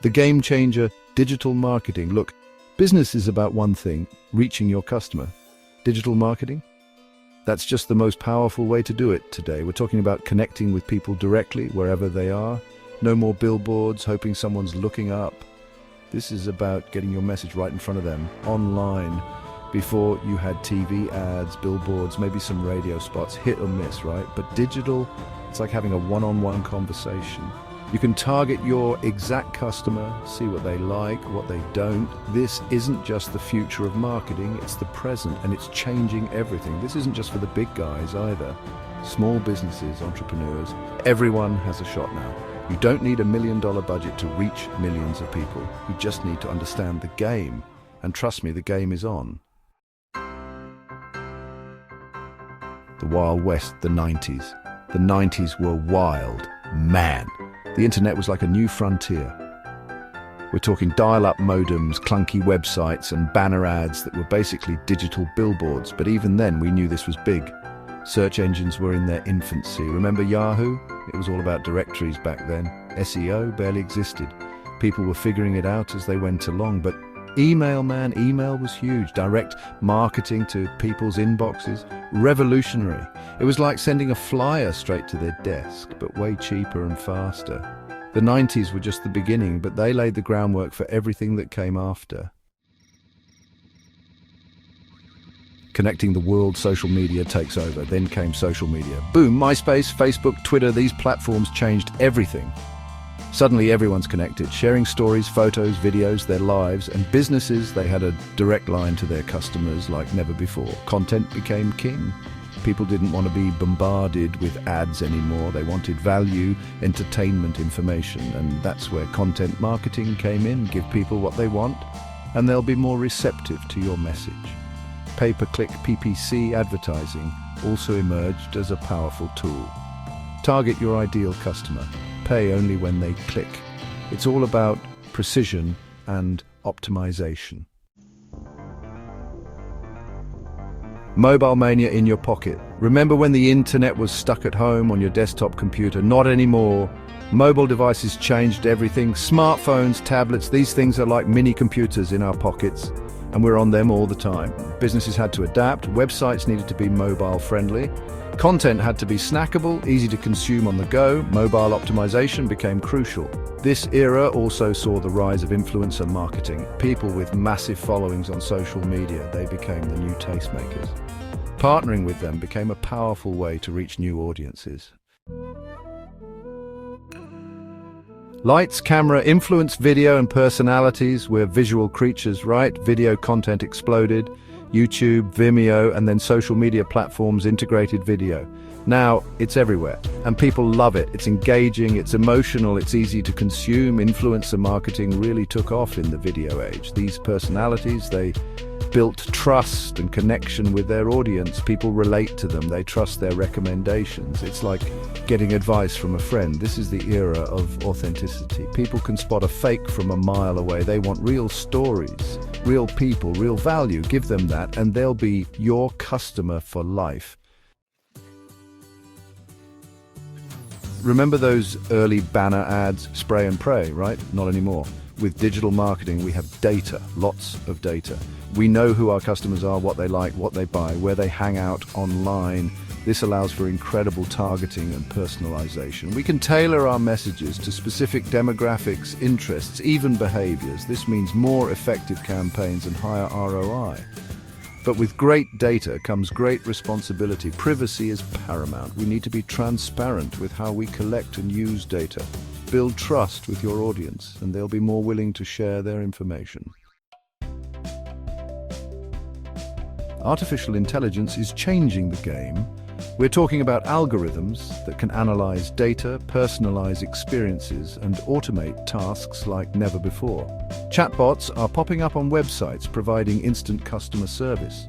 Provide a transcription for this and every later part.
The game changer, digital marketing. Look, business is about one thing, reaching your customer. Digital marketing? That's just the most powerful way to do it today. We're talking about connecting with people directly, wherever they are. No more billboards, hoping someone's looking up. This is about getting your message right in front of them, online. Before you had TV ads, billboards, maybe some radio spots, hit or miss, right? But digital, it's like having a one-on-one conversation. You can target your exact customer, see what they like, what they don't. This isn't just the future of marketing, it's the present, and it's changing everything. This isn't just for the big guys either. Small businesses, entrepreneurs, everyone has a shot now. You don't need $1 million budget to reach millions of people. You just need to understand the game. And trust me, the game is on. The Wild West, the 90s. The 90s were wild. Man, the internet was like a new frontier. We're talking dial-up modems, clunky websites, and banner ads that were basically digital billboards. But even then, we knew this was big. Search engines were in their infancy. Remember Yahoo? It was all about directories back then. SEO barely existed. People were figuring it out as they went along. But email was huge. Direct marketing to people's inboxes. Revolutionary. It was like sending a flyer straight to their desk, but way cheaper and faster. The 90s were just the beginning, but they laid the groundwork for everything that came after. Connecting the world, social media takes over. Then came social media. Boom, MySpace, Facebook, Twitter, these platforms changed everything. Suddenly everyone's connected, sharing stories, photos, videos, their lives, and businesses, they had a direct line to their customers like never before. Content became king. People didn't want to be bombarded with ads anymore. They wanted value, entertainment, information, and that's where content marketing came in. Give people what they want, and they'll be more receptive to your message. Pay-per-click PPC advertising also emerged as a powerful tool. Target your ideal customer. Pay only when they click. It's all about precision and optimization. Mobile mania in your pocket. Remember when the internet was stuck at home on your desktop computer? Not anymore. Mobile devices changed everything. Smartphones, tablets, these things are like mini computers in our pockets, and we're on them all the time. Businesses had to adapt. Websites needed to be mobile friendly. Content had to be snackable, easy to consume on the go. Mobile optimization became crucial. This era also saw the rise of influencer marketing. People with massive followings on social media, they became the new tastemakers. Partnering with them became a powerful way to reach new audiences. Lights, camera, influence, video, and personalities. We're visual creatures, right? Video content exploded. YouTube, Vimeo, and then social media platforms integrated video. Now, it's everywhere, and people love it. It's engaging, it's emotional, it's easy to consume. Influencer marketing really took off in the video age. These personalities, they built trust and connection with their audience. People relate to them, they trust their recommendations. It's like getting advice from a friend. This is the era of authenticity. People can spot a fake from a mile away. They want real stories, real people, real value. Give them that, and they'll be your customer for life. Remember those early banner ads, spray and pray, right? Not anymore. With digital marketing, we have data, lots of data. We know who our customers are, what they like, what they buy, where they hang out online. This allows for incredible targeting and personalization. We can tailor our messages to specific demographics, interests, even behaviors. This means more effective campaigns and higher ROI. But with great data comes great responsibility. Privacy is paramount. We need to be transparent with how we collect and use data. Build trust with your audience, and they'll be more willing to share their information. Artificial intelligence is changing the game. We're talking about algorithms that can analyze data, personalize experiences, and automate tasks like never before. Chatbots are popping up on websites, providing instant customer service.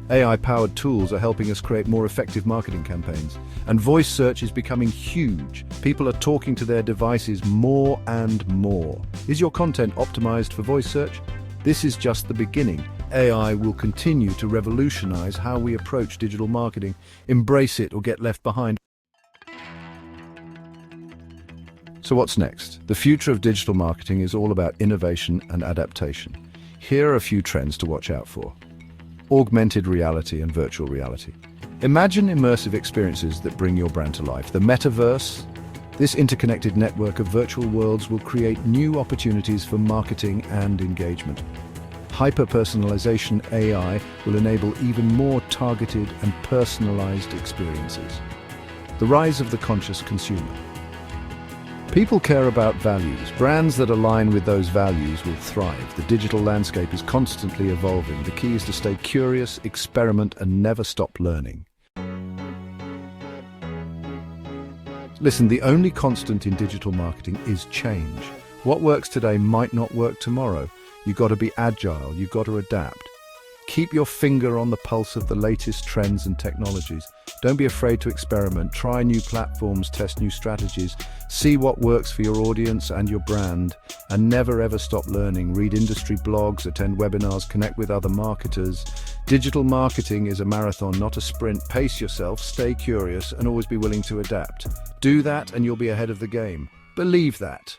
AI-powered tools are helping us create more effective marketing campaigns. And voice search is becoming huge. People are talking to their devices more and more. Is your content optimized for voice search? This is just the beginning. AI will continue to revolutionize how we approach digital marketing. Embrace it or get left behind. So what's next? The future of digital marketing is all about innovation and adaptation. Here are a few trends to watch out for. Augmented reality and virtual reality. Imagine immersive experiences that bring your brand to life. The metaverse, this interconnected network of virtual worlds, will create new opportunities for marketing and engagement. Hyper-personalization AI will enable even more targeted and personalized experiences. The rise of the conscious consumer. People care about values. Brands that align with those values will thrive. The digital landscape is constantly evolving. The key is to stay curious, experiment, and never stop learning. Listen, the only constant in digital marketing is change. What works today might not work tomorrow. You've got to be agile, you've got to adapt. Keep your finger on the pulse of the latest trends and technologies. Don't be afraid to experiment. Try new platforms, test new strategies, see what works for your audience and your brand, and never ever stop learning. Read industry blogs, attend webinars, connect with other marketers. Digital marketing is a marathon, not a sprint. Pace yourself, stay curious, and always be willing to adapt. Do that and you'll be ahead of the game. Believe that.